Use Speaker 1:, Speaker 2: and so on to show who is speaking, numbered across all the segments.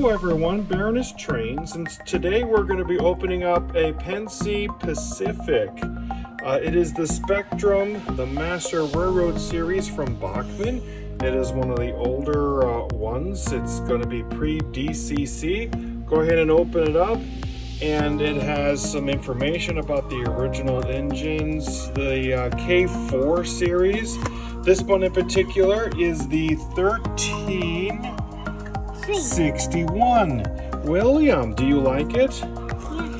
Speaker 1: Hello everyone, Baroness Trains, and today we're going to be opening up a Pennsy Pacific. It is the Spectrum, the Master Railroad series from Backman. It is one of the older ones. It's going to be pre-DCC. Go ahead and open it up, and it has some information about the original engines, the K-4 series. This one in particular is the 1361. William, do you like it?
Speaker 2: Yeah,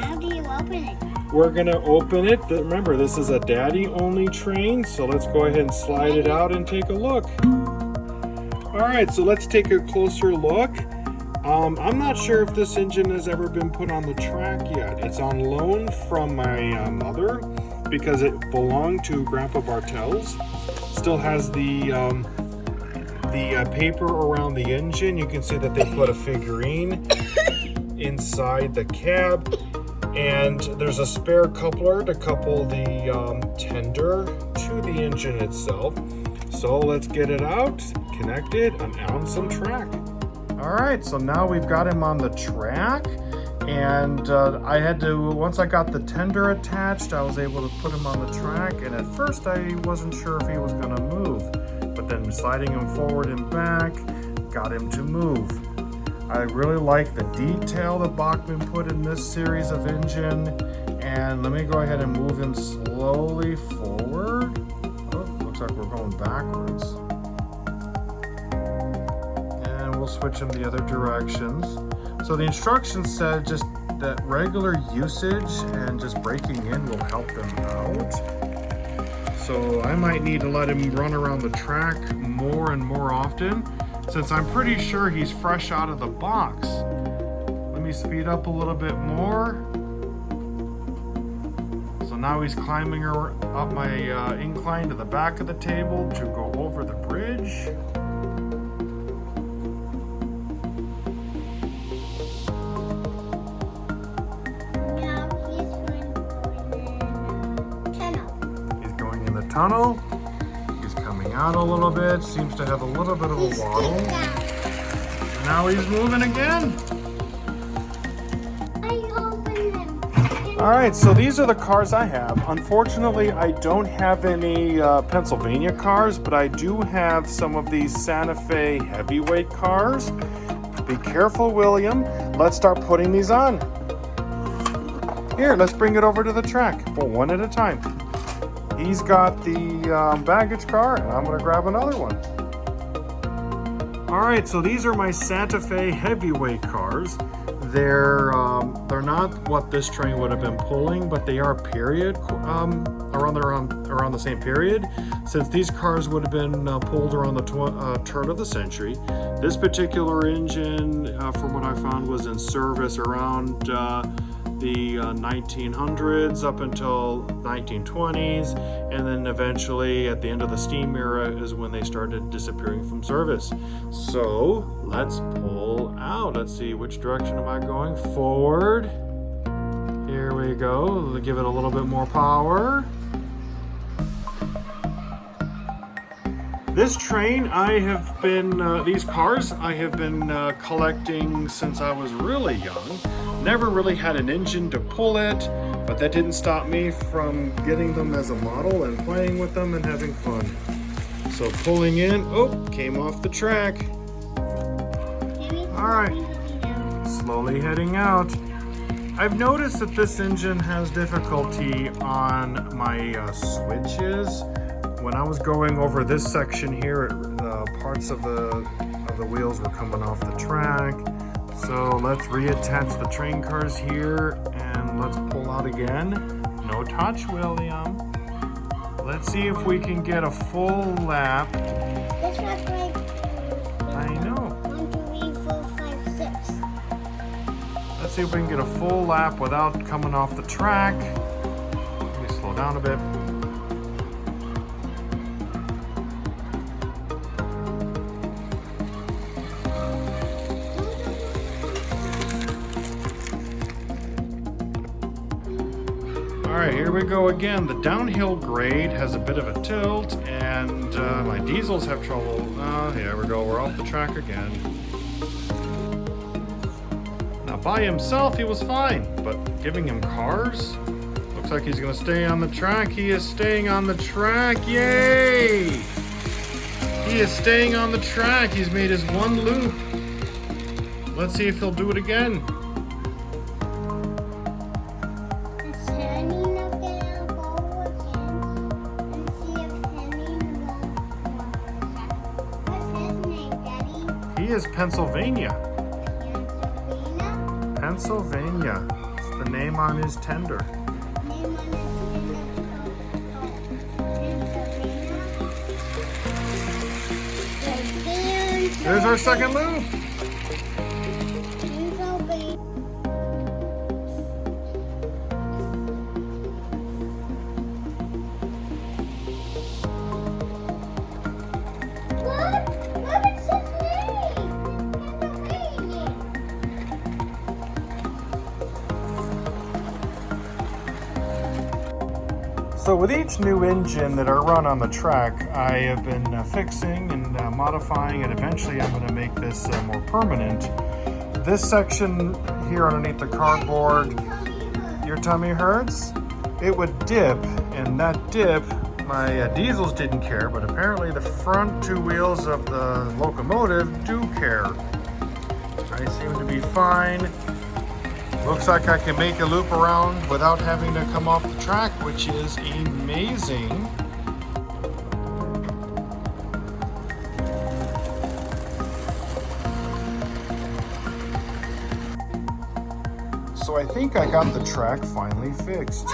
Speaker 2: how do you open it?
Speaker 1: We're gonna open it. Remember, this is a daddy-only train, so let's go ahead and slide it out and take a look. All right, so let's take a closer look. I'm not sure if this engine has ever been put on the track yet. It's on loan from my mother because it belonged to Grandpa Bartels. Still has the paper around the engine. You can see that they put a figurine inside the cab, and there's a spare coupler to couple the tender to the engine itself. So let's get it out, connect it, and on some track. All right, so now we've got him on the track, and I had to, once I got the tender attached, I was able to put him on the track, and at first I wasn't sure if he was gonna move, but then sliding him forward and back got him to move. I really like the detail that Backman put in this series of engine, and let me go ahead and move him slowly forward. Oh, looks like we're going backwards. We'll switch them the other directions. So the instructions said just that regular usage and just braking in will help them out. So I might need to let him run around the track more and more often, since I'm pretty sure he's fresh out of the box. Let me speed up a little bit more. So now he's climbing up my incline to the back of the table to go over the bridge. Tunnel. He's coming out a little bit, seems to have a little bit of a waddle. Now he's moving again. All right, so these are the cars I have. Unfortunately, I don't have any Pennsylvania cars, but I do have some of these Sante Fee Heavyweight cars. Be careful, William. Let's start putting these on. Here, let's bring it over to the track, but one at a time. He's got the baggage car, and I'm gonna grab another one. All right, so these are my Sante Fee Heavyweight cars. They're not what this train would have been pulling, but they are period around the same period, since these cars would have been pulled around the turn of the century. This particular engine, from what I found, was in service around the 1900s up until 1920s, and then eventually at the end of the steam era is when they started disappearing from service. So let's pull out. Let's see, which direction am I going? Forward. Here we go. Give it a little bit more power. This train, these cars I have been collecting since I was really young. Never really had an engine to pull it, but that didn't stop me from getting them as a model and playing with them and having fun. So pulling in, oh, came off the track. All right, slowly heading out. I've noticed that this engine has difficulty on my switches. When I was going over this section here, parts of the wheels were coming off the track. So let's reattach the train cars here, and let's pull out again. No touch, William. Let's see if we can get a full lap.
Speaker 2: This was like
Speaker 1: I know.
Speaker 2: 1, 2, 3, 4, 5, 6.
Speaker 1: Let's see if we can get a full lap without coming off the track. Let me slow down a bit. All right, here we go again. The downhill grade has a bit of a tilt, and my diesels have trouble. Here we go, we're off the track again. By himself, he was fine, but giving him cars? Looks like he's gonna stay on the track. He is staying on the track, yay! He is staying on the track. He's made his one loop. Let's see if he'll do it again.
Speaker 2: Is Henny not gonna go again and see if Henny will? What's his name, Daddy?
Speaker 1: He is Pennsylvania.
Speaker 2: Pennsylvania?
Speaker 1: Pennsylvania. It's the name on his tender.
Speaker 2: Name on Pennsylvania.
Speaker 1: There's our second loop. So with each new engine that I run on the track, I have been fixing and modifying, and eventually I'm going to make this more permanent. This section here underneath the cardboard, your tummy hurts? It would dip, and that dip, my diesels didn't care, but apparently the front two wheels of the locomotive do care. I seem to be fine. Looks like I can make a loop around without having to come off the track, which is amazing. So I think I got the track finally fixed.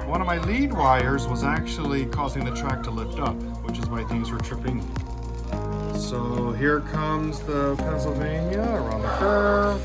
Speaker 1: One of my lead wires was actually causing the track to lift up, which is why things were tripping. So here comes the Pennsylvania around the curve.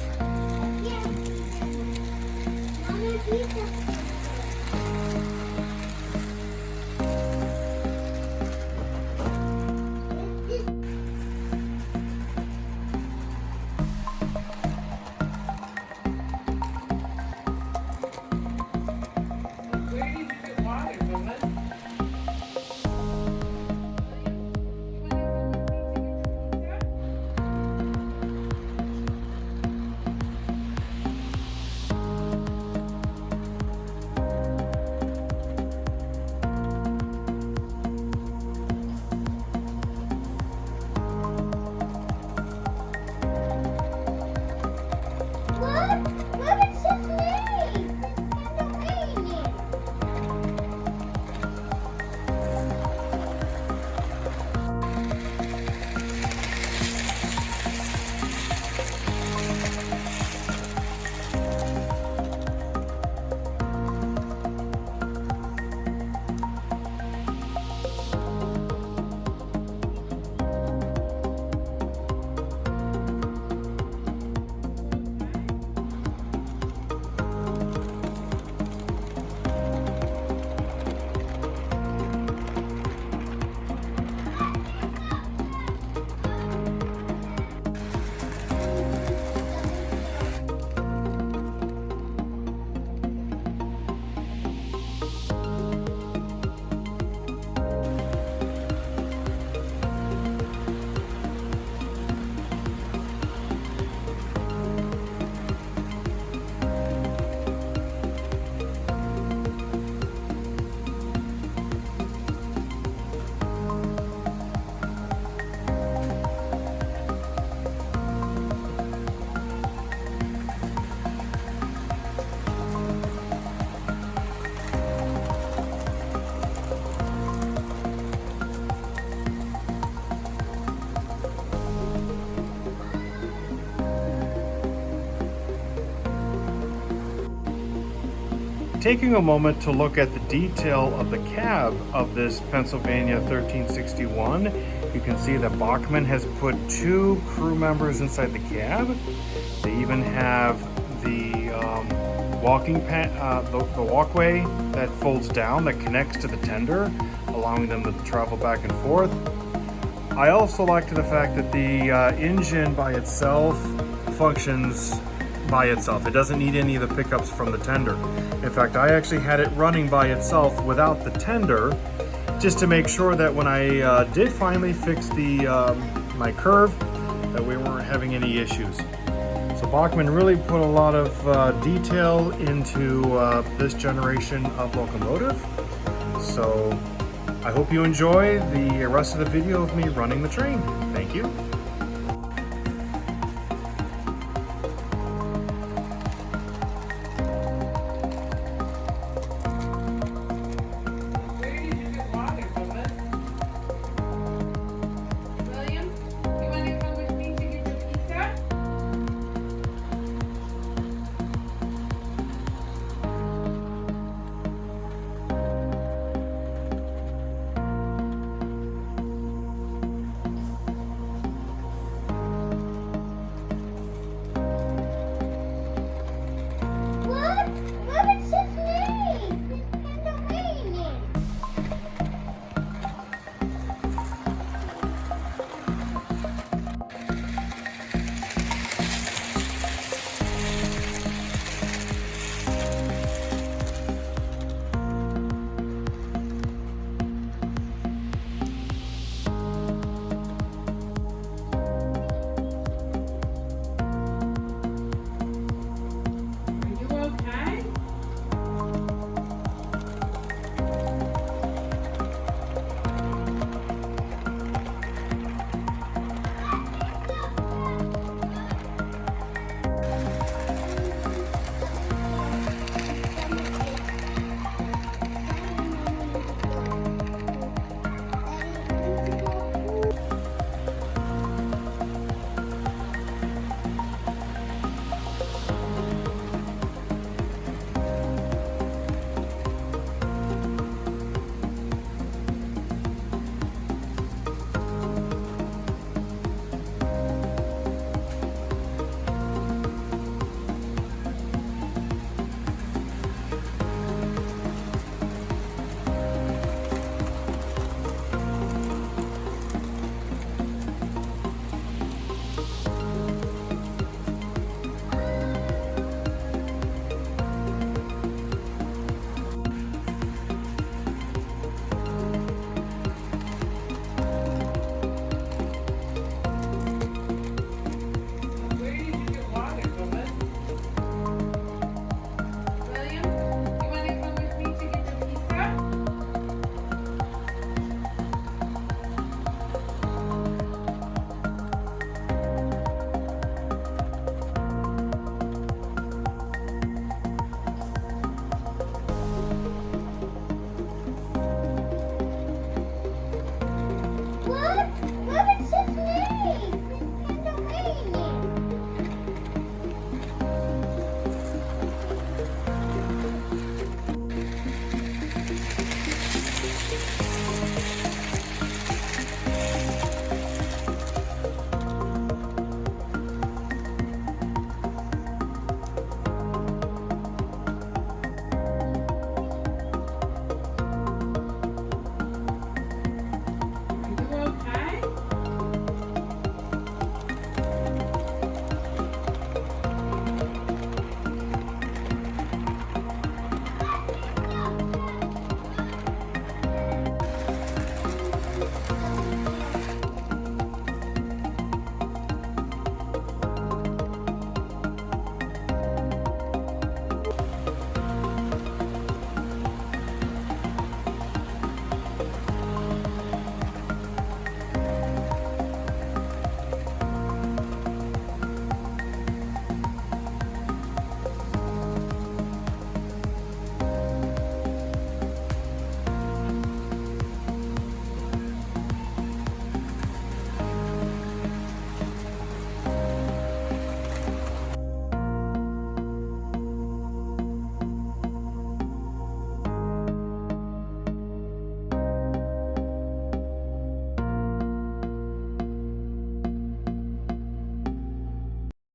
Speaker 1: Taking a moment to look at the detail of the cab of this Pennsylvania 1361, you can see that Backman has put 2 crew members inside the cab. They even have the the walkway that folds down that connects to the tender, allowing them to travel back and forth. I also like the fact that the engine by itself functions by itself. It doesn't need any of the pickups from the tender. In fact, I actually had it running by itself without the tender, just to make sure that when I did finally fix the my curve, that we weren't having any issues. So Backman really put a lot of detail into this generation of locomotive. So I hope you enjoy the rest of the video of me running the train. Thank you.
Speaker 2: What? What is his name? It's kind of raining.
Speaker 3: Are you okay? Where did you get water, woman? William, you want to come with me to get your pizza?
Speaker 2: What?